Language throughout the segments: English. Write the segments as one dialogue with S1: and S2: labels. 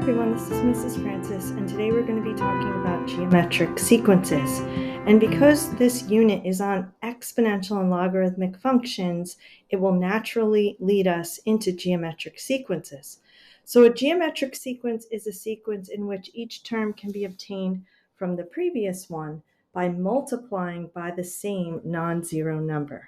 S1: everyone, this is Mrs. Francis, and today we're going to be talking about geometric sequences. And because this unit is on exponential and logarithmic functions, it will naturally lead us into geometric sequences. So a geometric sequence is a sequence in which each term can be obtained from the previous one by multiplying by the same non-zero number.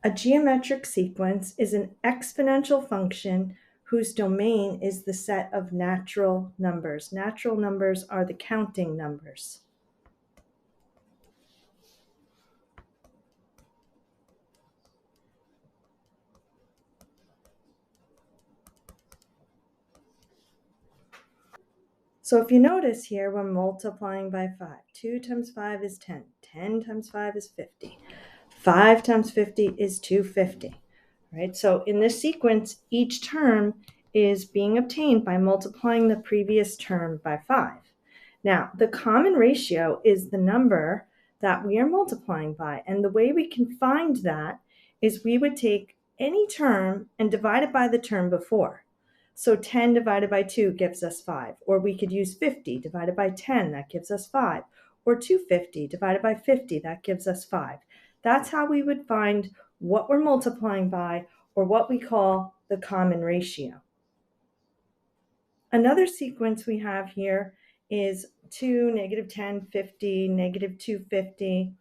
S1: A geometric sequence is an exponential function whose domain is the set of natural numbers. Natural numbers are the counting numbers. So if you notice here, we're multiplying by 5. 2 times 5 is 10. 10 times 5 is 50. 5 times 50 is 250. Right? So in this sequence, each term is being obtained by multiplying the previous term by 5. Now, the common ratio is the number that we are multiplying by. And the way we can find that is we would take any term and divide it by the term before. So 10 divided by 2 gives us 5. Or we could use 50 divided by 10, that gives us 5. Or 250 divided by 50, that gives us 5. That's how we would find what we're multiplying by, or what we call the common ratio. Another sequence we have here is 2, -10, 50, -250.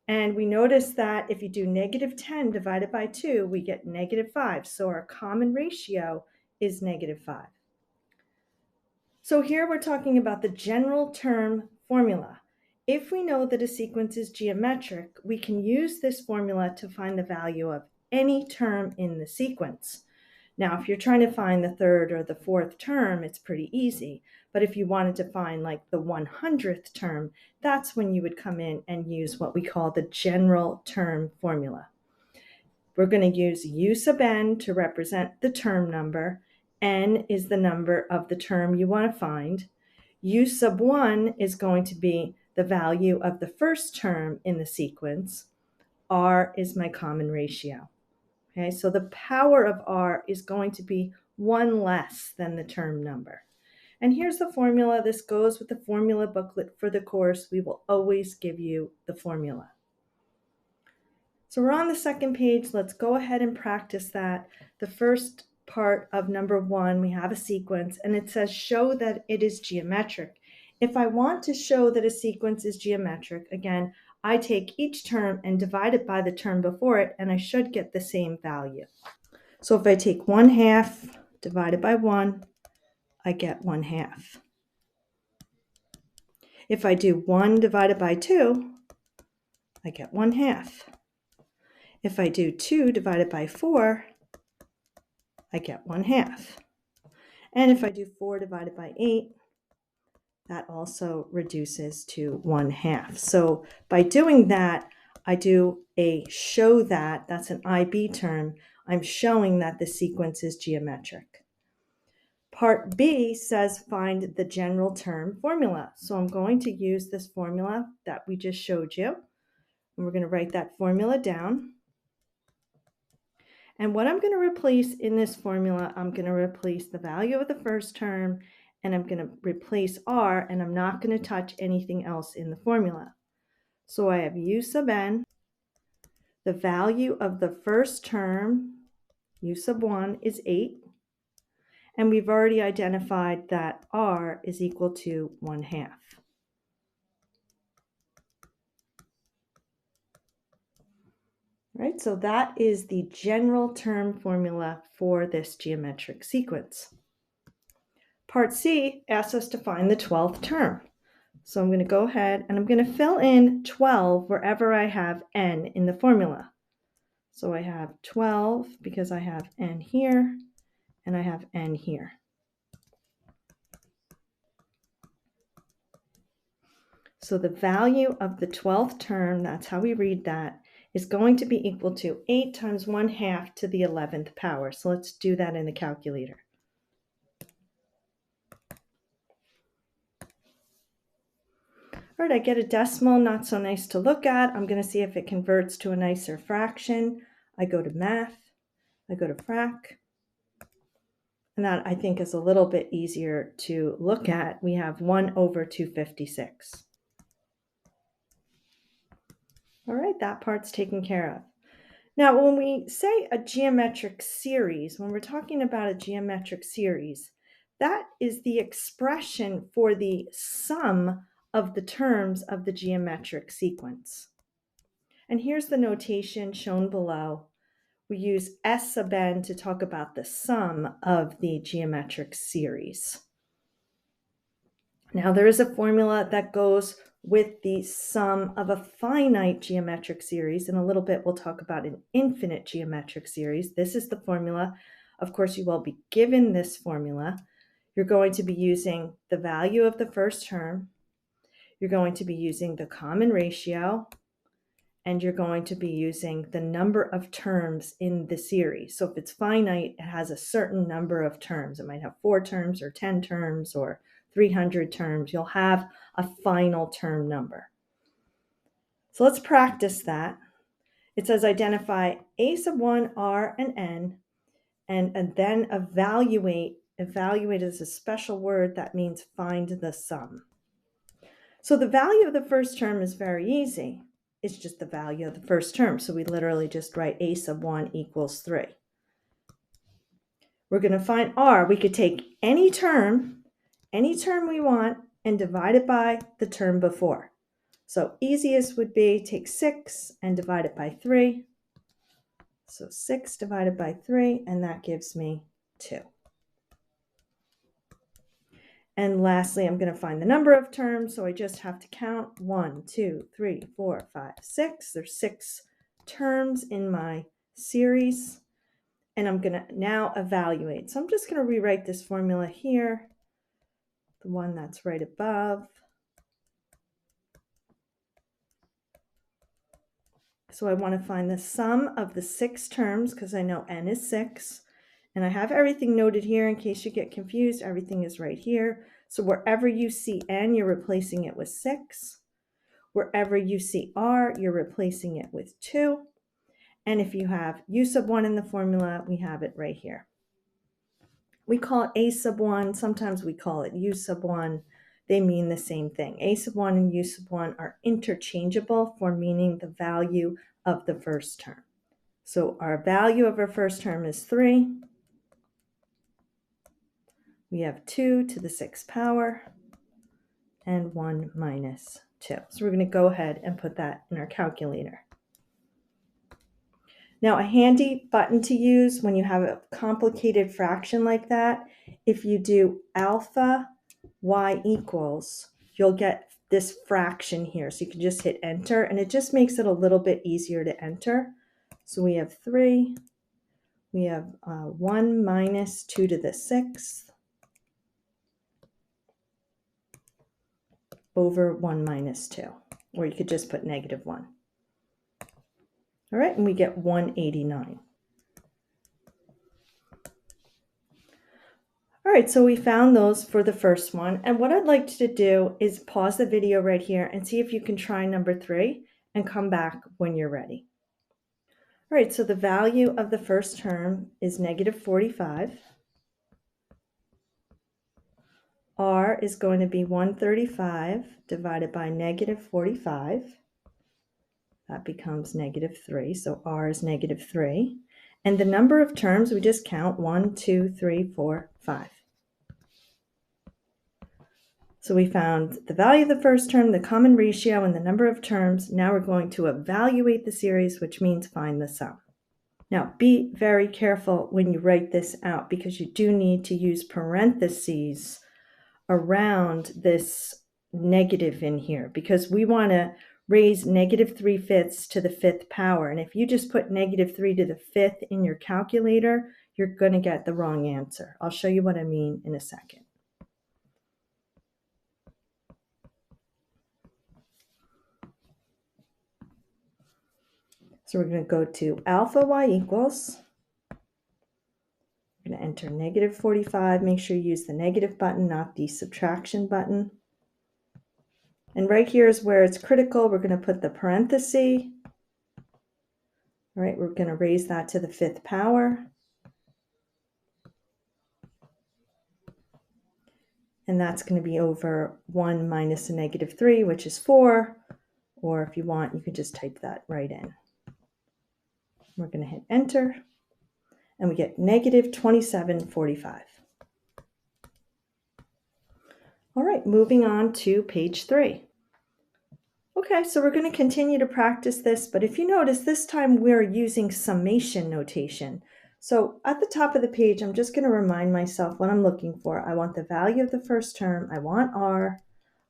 S1: And we notice that if you do -10 divided by 2, we get -5. So our common ratio is -5. So here we're talking about the general term formula. If we know that a sequence is geometric, we can use this formula to find the value of any term in the sequence. Now, if you're trying to find the third or the fourth term, it's pretty easy. But if you wanted to find like the 100th term, that's when you would come in and use what we call the general term formula. We're going to use U sub n to represent the term number. N is the number of the term you want to find. U sub 1 is going to be the value of the first term in the sequence. R is my common ratio. Okay, so the power of R is going to be 1 less than the term number. And here's the formula. This goes with the formula booklet for the course. We will always give you the formula. So we're on the second page. Let's go ahead and practice that. The first part of number 1, we have a sequence, and it says show that it is geometric. If I want to show that a sequence is geometric, again, I take each term and divide it by the term before it, and I should get the same value. So if I take 1/2 divided by 1, I get 1/2. If I do 1 divided by 2, I get 1/2. If I do 2 divided by 4, I get 1/2. And if I do 4 divided by 8, that also reduces to 1/2. So by doing that, I do a show that, that's an IB term. I'm showing that the sequence is geometric. Part B says find the general term formula. So I'm going to use this formula that we just showed you. And we're going to write that formula down. And what I'm going to replace in this formula, I'm going to replace the value of the first term, and I'm going to replace R, and I'm not going to touch anything else in the formula. So I have U sub n, the value of the first term, U sub 1, is 8. And we've already identified that R is equal to 1/2. Right, so that is the general term formula for this geometric sequence. Part C asks us to find the 12th term. So I'm going to go ahead and I'm going to fill in 12 wherever I have n in the formula. So I have 12 because I have n here and I have n here. So the value of the 12th term, that's how we read that, is going to be equal to 8 times 1/2 to the 11th power. So let's do that in the calculator. All right, I get a decimal, not so nice to look at. I'm going to see if it converts to a nicer fraction. I go to math, I go to frac, And that I think is a little bit easier to look at. We have 1 over 256. All right, that part's taken care of. Now, when we say a geometric series, when we're talking about a geometric series, that is the expression for the sum of the terms of the geometric sequence. And here's the notation shown below. We use S sub n to talk about the sum of the geometric series. Now, there is a formula that goes with the sum of a finite geometric series. In a little bit, we'll talk about an infinite geometric series. This is the formula. Of course, you will be given this formula. You're going to be using the value of the first term. You're going to be using the common ratio, and you're going to be using the number of terms in the series. So if it's finite, it has a certain number of terms. It might have 4 terms or 10 terms or 300 terms. You'll have a final term number. So let's practice that. It says identify a sub 1, r, and n, and then evaluate. Evaluate is a special word that means find the sum. So the value of the first term is very easy. It's just the value of the first term. So we literally just write a sub 1 equals 3. We're going to find r. We could take any term we want, and divide it by the term before. So easiest would be take 6 and divide it by 3. So 6 divided by 3, and that gives me 2. And lastly, I'm going to find the number of terms, so I just have to count 1, 2, 3, 4, 5, 6. There's 6 terms in my series, and I'm going to now evaluate. So I'm just going to rewrite this formula here, the one that's right above. So I want to find the sum of the 6 terms because I know n is 6. And I have everything noted here in case you get confused. Everything is right here. So wherever you see n, you're replacing it with 6. Wherever you see r, you're replacing it with 2. And if you have u sub 1 in the formula, we have it right here. We call it a sub 1. Sometimes we call it u sub 1. They mean the same thing. A sub 1 and u sub 1 are interchangeable for meaning the value of the first term. So our value of our first term is 3. We have 2 to the 6th power and 1 minus 2. So we're going to go ahead and put that in our calculator. Now, a handy button to use when you have a complicated fraction like that, if you do alpha y equals, you'll get this fraction here. So you can just hit enter, and it just makes it a little bit easier to enter. So we have 3. We have 1 minus 2 to the 6th. Over 1 minus 2, or you could just put negative 1. All right, and we get 189. All right, so we found those for the first one, and what I'd like to do is pause the video right here and see if you can try number 3 and come back when you're ready. All right, so the value of the first term is negative 45. R is going to be 135 divided by negative 45. That becomes negative 3, so r is negative 3. And the number of terms, we just count 1, 2, 3, 4, 5. So we found the value of the first term, the common ratio, and the number of terms. Now we're going to evaluate the series, which means find the sum. Now, be very careful when you write this out because you do need to use parentheses around this negative in here because we want to raise negative 3/5 to the 5th power. And if you just put negative 3 to the 5th in your calculator, you're going to get the wrong answer. I'll show you what I mean in a second. So we're going to go to alpha y equals. We're going to enter negative 45. Make sure you use the negative button, not the subtraction button. And right here is where it's critical. We're going to put the parenthesis. All right, we're going to raise that to the 5th power. and that's going to be over 1 minus a negative 3, which is 4, or if you want, you can just type that right in. We're going to hit enter, and we get negative 2745. All right, moving on to page 3. Okay, so we're going to continue to practice this, but if you notice, this time we're using summation notation. So at the top of the page, I'm just going to remind myself what I'm looking for. I want the value of the first term, I want R,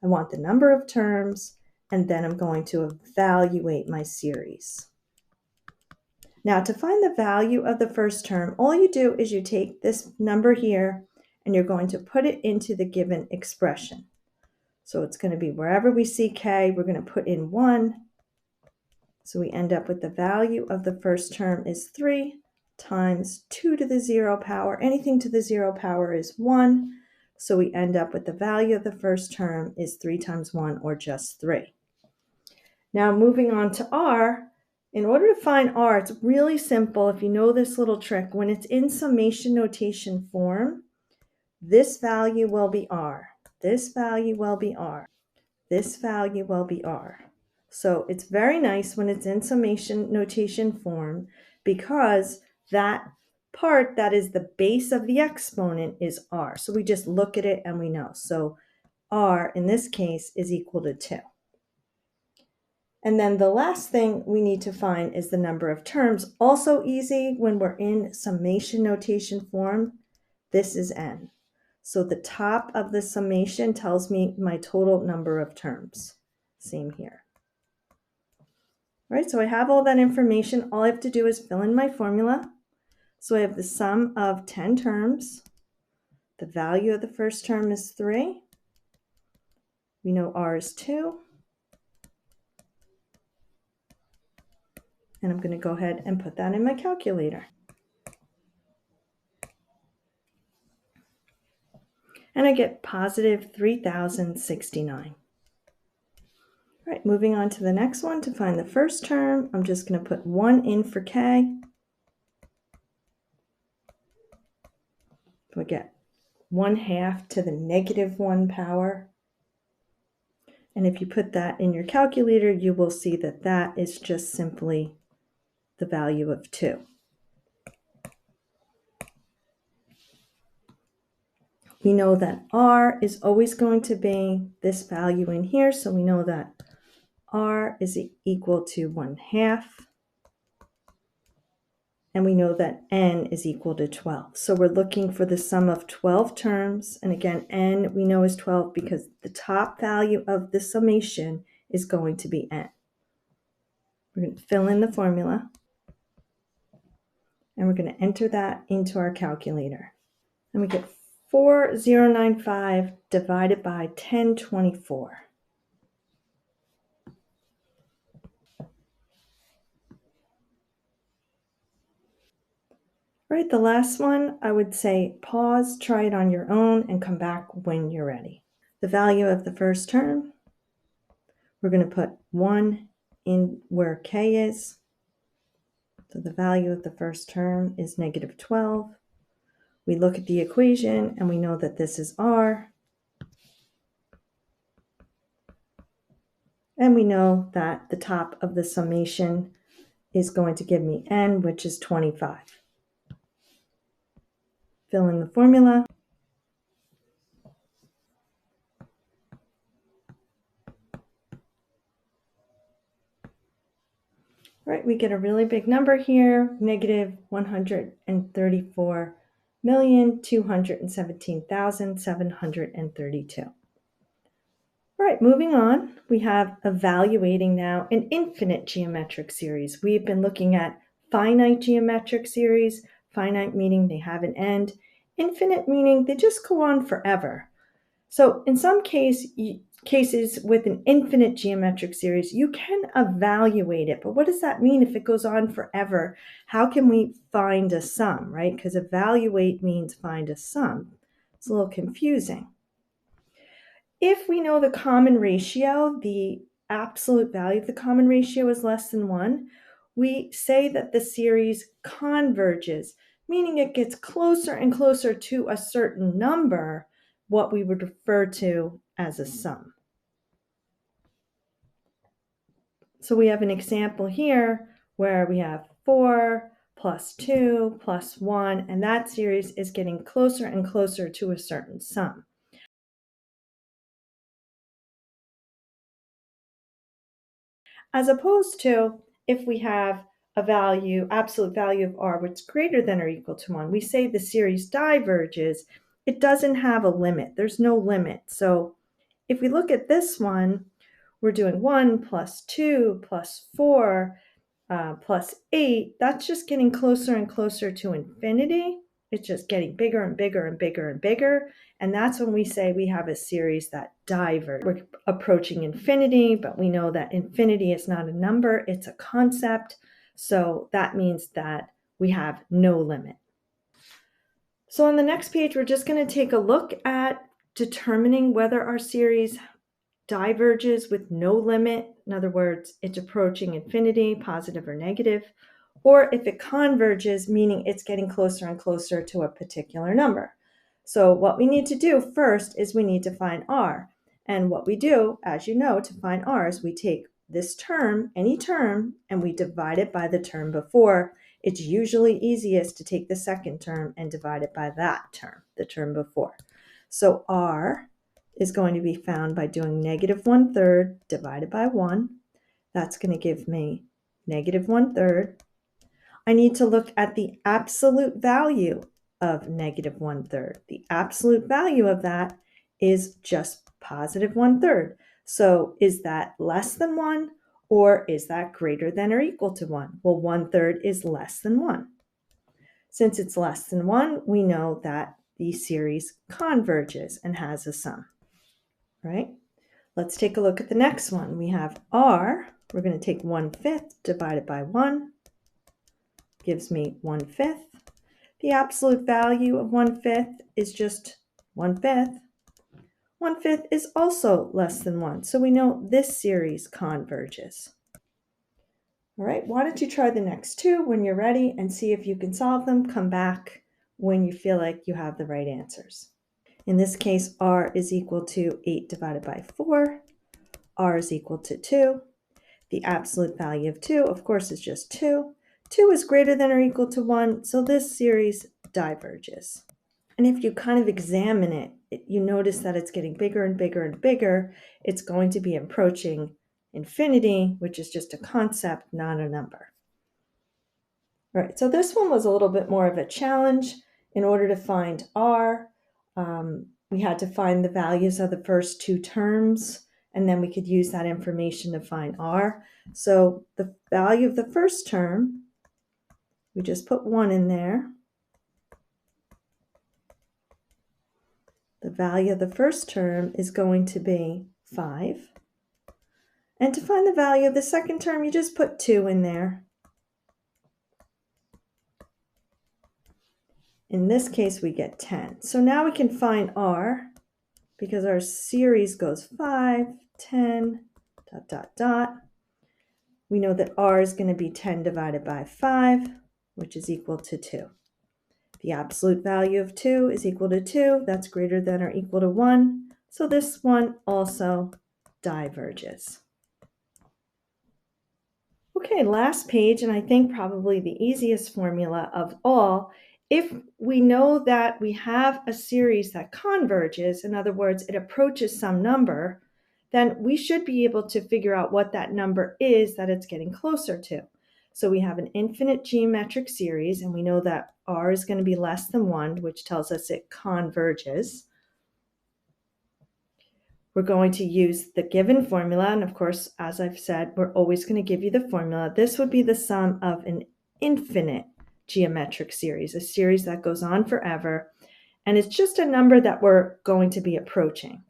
S1: I want the number of terms, and then I'm going to evaluate my series. Now, to find the value of the first term, all you do is you take this number here, and you're going to put it into the given expression. So it's going to be wherever we see k, we're going to put in 1. So we end up with the value of the first term is 3 times 2 to the 0 power. Anything to the 0 power is 1. So we end up with the value of the first term is 3 times 1, or just 3. Now moving on to r. In order to find r, it's really simple. If you know this little trick, when it's in summation notation form, this value will be r. This value will be r. This value will be r. So it's very nice when it's in summation notation form, because that part that is the base of the exponent is r. So we just look at it and we know. So r in this case is equal to 2. And then the last thing we need to find is the number of terms. Also easy when we're in summation notation form. This is n. So the top of the summation tells me my total number of terms. Same here. All right, so I have all that information. All I have to do is fill in my formula. So I have the sum of 10 terms. The value of the first term is 3. We know r is 2. And I'm going to go ahead and put that in my calculator. And I get positive 3,069. All right, moving on to the next one. To find the first term, I'm just going to put 1 in for k. So I get 1/2 to the negative 1 power. And if you put that in your calculator, you will see that that is just simply the value of 2. We know that r is always going to be this value in here, so we know that r is equal to 1/2. And we know that n is equal to 12. So we're looking for the sum of 12 terms. And again, n we know is 12 because the top value of the summation is going to be n. We're going to fill in the formula. And we're going to enter that into our calculator. And we get 4095 divided by 1024. All right, the last one, I would say pause, try it on your own, and come back when you're ready. The value of the first term, we're going to put 1 in where k is. So the value of the first term is negative 12. We look at the equation and we know that this is r. And we know that the top of the summation is going to give me n, which is 25. Fill in the formula. Right, we get a really big number here, negative 134,217,732. All right, moving on, we have evaluating now an infinite geometric series. We've been looking at finite geometric series, finite meaning they have an end, infinite meaning they just go on forever. So in some cases with an infinite geometric series, you can evaluate it. But what does that mean if it goes on forever? How can we find a sum, right? Because evaluate means find a sum. It's a little confusing. If we know the common ratio, the absolute value of the common ratio is less than 1, we say that the series converges, meaning it gets closer and closer to a certain number what we would refer to as a sum. So we have an example here where we have 4 plus 2 plus 1, and that series is getting closer and closer to a certain sum. As opposed to if we have a value, absolute value of r, which is greater than or equal to 1, we say the series diverges. It doesn't have a limit. There's no limit. So if we look at this one, we're doing 1 plus 2 plus 4 plus 8. That's just getting closer and closer to infinity. It's just getting bigger and bigger and bigger and bigger. And that's when we say we have a series that diverges. We're approaching infinity, but we know that infinity is not a number, it's a concept. So that means that we have no limit. So on the next page, we're just going to take a look at determining whether our series diverges with no limit. In other words, it's approaching infinity, positive or negative, or if it converges, meaning it's getting closer and closer to a particular number. So what we need to do first is we need to find r. And what we do, as you know, to find r is we take this term, any term, and we divide it by the term before. It's usually easiest to take the second term and divide it by that term, the term before. So r is going to be found by doing negative 1/3 divided by 1. That's going to give me negative 1/3. I need to look at the absolute value of negative 1/3. The absolute value of that is just positive 1/3. So is that less than 1 or is that greater than or equal to 1? Well, 1/3 is less than 1. Since it's less than 1, we know that the series converges and has a sum. Right? Let's take a look at the next one. We have r. We're going to take 1/5 divided by 1. Gives me 1/5. The absolute value of 1/5 is just 1/5. 1/5 is also less than 1. So we know this series converges. All right, why don't you try the next two when you're ready and see if you can solve them. Come back when you feel like you have the right answers. In this case, r is equal to 8 divided by 4. R is equal to 2. The absolute value of 2, of course, is just 2. 2 is greater than or equal to 1, so this series diverges. And if you kind of examine it, you notice that it's getting bigger and bigger and bigger. It's going to be approaching infinity, which is just a concept, not a number. All right, so this one was a little bit more of a challenge. In order to find r, we had to find the values of the first two terms, and then we could use that information to find r. So the value of the first term, we just put 1 in there. The value of the first term is going to be 5. And to find the value of the second term, you just put 2 in there. In this case, we get 10. So now we can find r, because our series goes 5, 10, ... We know that r is going to be 10 divided by 5, which is equal to 2. The absolute value of 2 is equal to 2. That's greater than or equal to 1. So this one also diverges. Okay, last page, and I think probably the easiest formula of all. If we know that we have a series that converges, in other words, it approaches some number, then we should be able to figure out what that number is that it's getting closer to. So we have an infinite geometric series, and we know that r is going to be less than 1, which tells us it converges. We're going to use the given formula, and of course, as I've said, we're always going to give you the formula. This would be the sum of an infinite geometric series, a series that goes on forever, and it's just a number that we're going to be approaching.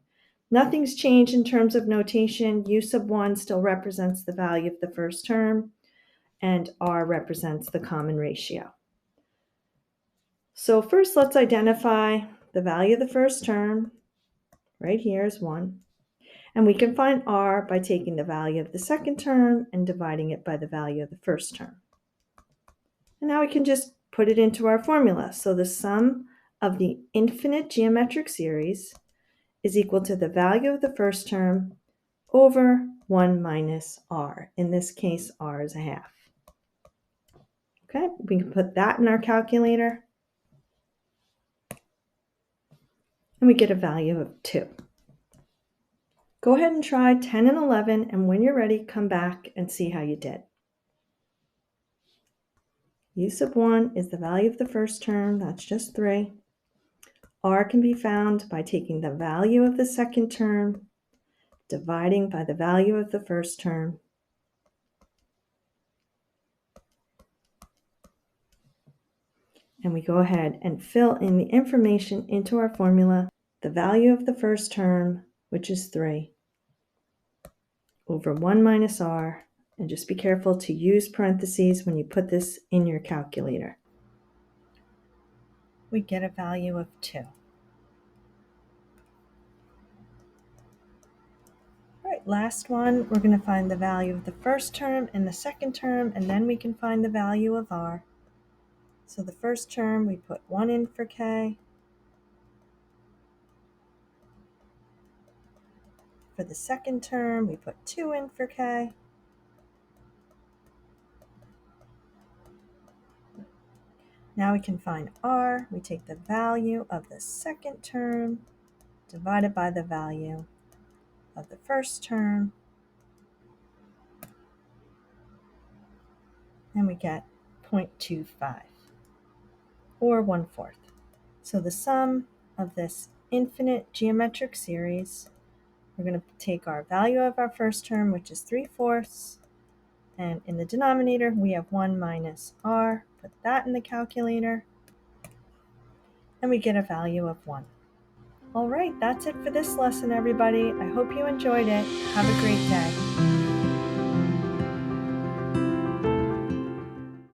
S1: Nothing's changed in terms of notation. Use of 1 still represents the value of the first term, and r represents the common ratio. So first, let's identify the value of the first term. Right here is 1. And we can find r by taking the value of the second term and dividing it by the value of the first term. And now we can just put it into our formula. So the sum of the infinite geometric series is equal to the value of the first term over 1 minus r. In this case, r is a half. Okay, we can put that in our calculator. And we get a value of 2. Go ahead and try 10 and 11, and when you're ready, come back and see how you did. U sub 1 is the value of the first term, that's just 3. R can be found by taking the value of the second term, dividing by the value of the first term. And we go ahead and fill in the information into our formula, the value of the first term, which is 3, over 1 minus r, and just be careful to use parentheses when you put this in your calculator. We get a value of 2. All right, last one, we're going to find the value of the first term and the second term, and then we can find the value of r. So the first term, we put 1 in for k. For the second term, we put 2 in for k. Now we can find r. We take the value of the second term divided by the value of the first term, and we get 0.25, or 1/4. So the sum of this infinite geometric series, we're going to take our value of our first term, which is 3/4, and in the denominator we have 1 minus r. Put that in the calculator, and we get a value of 1. All right, that's it for this lesson, everybody. I hope you enjoyed it. Have a great day.